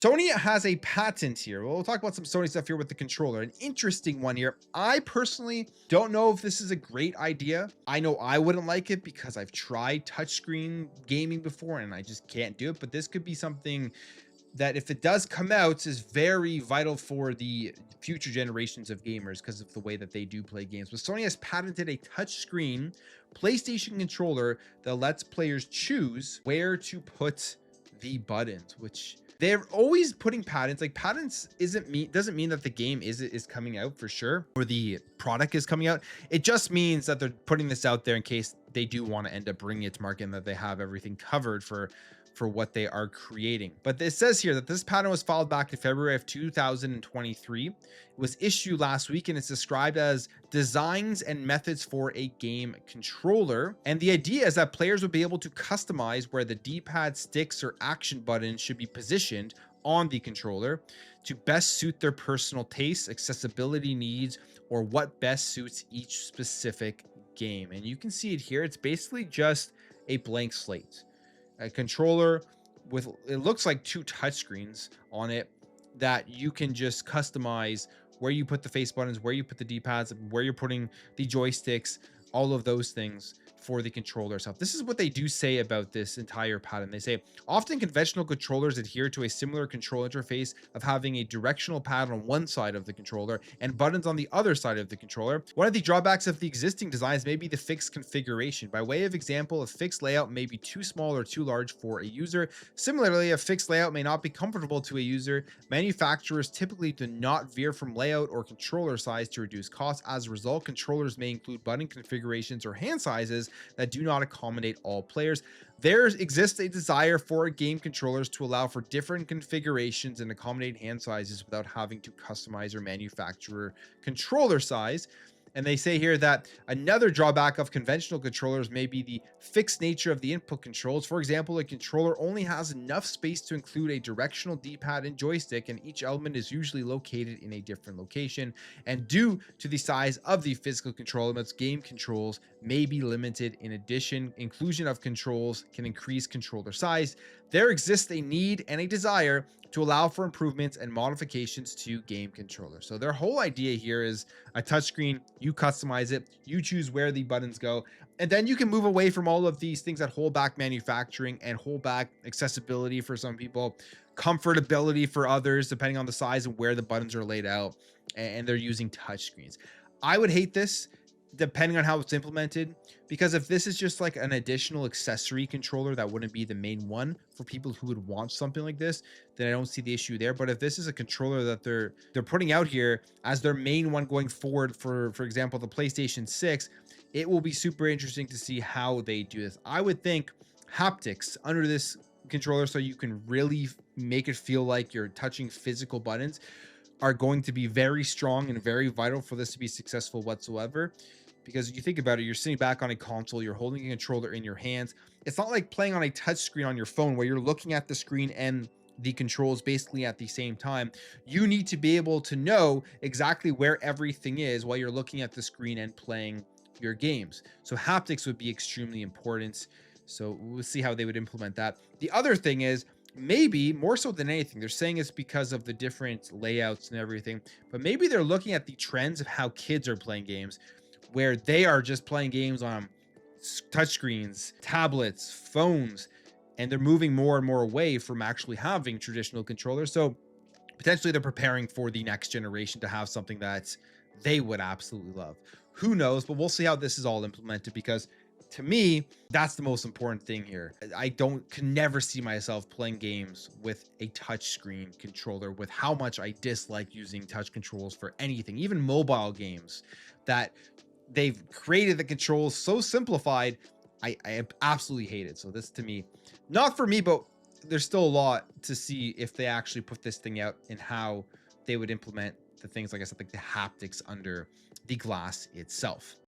Sony has a patent here. We'll talk about some Sony stuff here with the controller. An interesting one here. I personally don't know if this is a great idea. I know I wouldn't like it because I've tried touchscreen gaming before and I just can't do it. But this could be something that, if it does come out, is very vital for the future generations of gamers because of the way that they do play games. But Sony has patented a touchscreen PlayStation controller that lets players choose where to put the buttons, which they're always putting patents. Like, patents doesn't mean that the game is coming out for sure, or the product is coming out. It just means that they're putting this out there in case they do want to end up bringing it to market, and that they have everything covered for what they are creating. But it says here that this patent was filed back in February of 2023. It was issued last week, and it's described as designs and methods for a game controller. And the idea is that players would be able to customize where the D-pad, sticks, or action buttons should be positioned on the controller to best suit their personal tastes, accessibility needs, or what best suits each specific game. And you can see it here. It's basically just a blank slate. A controller with, it looks like two touchscreens on it that you can just customize where you put the face buttons, where you put the D-pads, where you're putting the joysticks, all of those things for the controller itself. This is what they do say about this entire pattern. They say, often conventional controllers adhere to a similar control interface of having a directional pad on one side of the controller and buttons on the other side of the controller. One of the drawbacks of the existing designs may be the fixed configuration. By way of example, a fixed layout may be too small or too large for a user. Similarly, a fixed layout may not be comfortable to a user. Manufacturers typically do not veer from layout or controller size to reduce costs. As a result, controllers may include button configurations or hand sizes that do not accommodate all players. There exists a desire for game controllers to allow for different configurations and accommodate hand sizes without having to customize or manufacturer controller size. And they say here that another drawback of conventional controllers may be the fixed nature of the input controls. For example, a controller only has enough space to include a directional D-pad and joystick, and each element is usually located in a different location. And due to the size of the physical control elements, game controls may be limited. In addition, inclusion of controls can increase controller size. There exists a need and a desire to allow for improvements and modifications to game controllers. So their whole idea here is a touchscreen, you customize it, you choose where the buttons go, and then you can move away from all of these things that hold back manufacturing and hold back accessibility for some people, comfortability for others, depending on the size and where the buttons are laid out, and they're using touchscreens. I would hate this depending on how it's implemented, because if this is just like an additional accessory controller that wouldn't be the main one for people who would want something like this, then I don't see the issue there. But if this is a controller that they're putting out here as their main one going forward, for example, the PlayStation 6, it will be super interesting to see how they do this. I would think haptics under this controller, so you can really make it feel like you're touching physical buttons, are going to be very strong and very vital for this to be successful whatsoever. Because you think about it, you're sitting back on a console, you're holding a controller in your hands. It's not like playing on a touch screen on your phone where you're looking at the screen and the controls basically at the same time. You need to be able to know exactly where everything is while you're looking at the screen and playing your games. So haptics would be extremely important. So we'll see how they would implement that. The other thing is, maybe more so than anything, they're saying it's because of the different layouts and everything, but maybe they're looking at the trends of how kids are playing games, where they are just playing games on touchscreens, tablets, phones, and they're moving more and more away from actually having traditional controllers. So potentially they're preparing for the next generation to have something that they would absolutely love. Who knows? But we'll see how this is all implemented, because to me, that's the most important thing here. I can never see myself playing games with a touchscreen controller, with how much I dislike using touch controls for anything, even mobile games, that they've created the controls so simplified. I absolutely hate it. So this, to me, not for me, but there's still a lot to see if they actually put this thing out and how they would implement the things, like I said, like the haptics under the glass itself.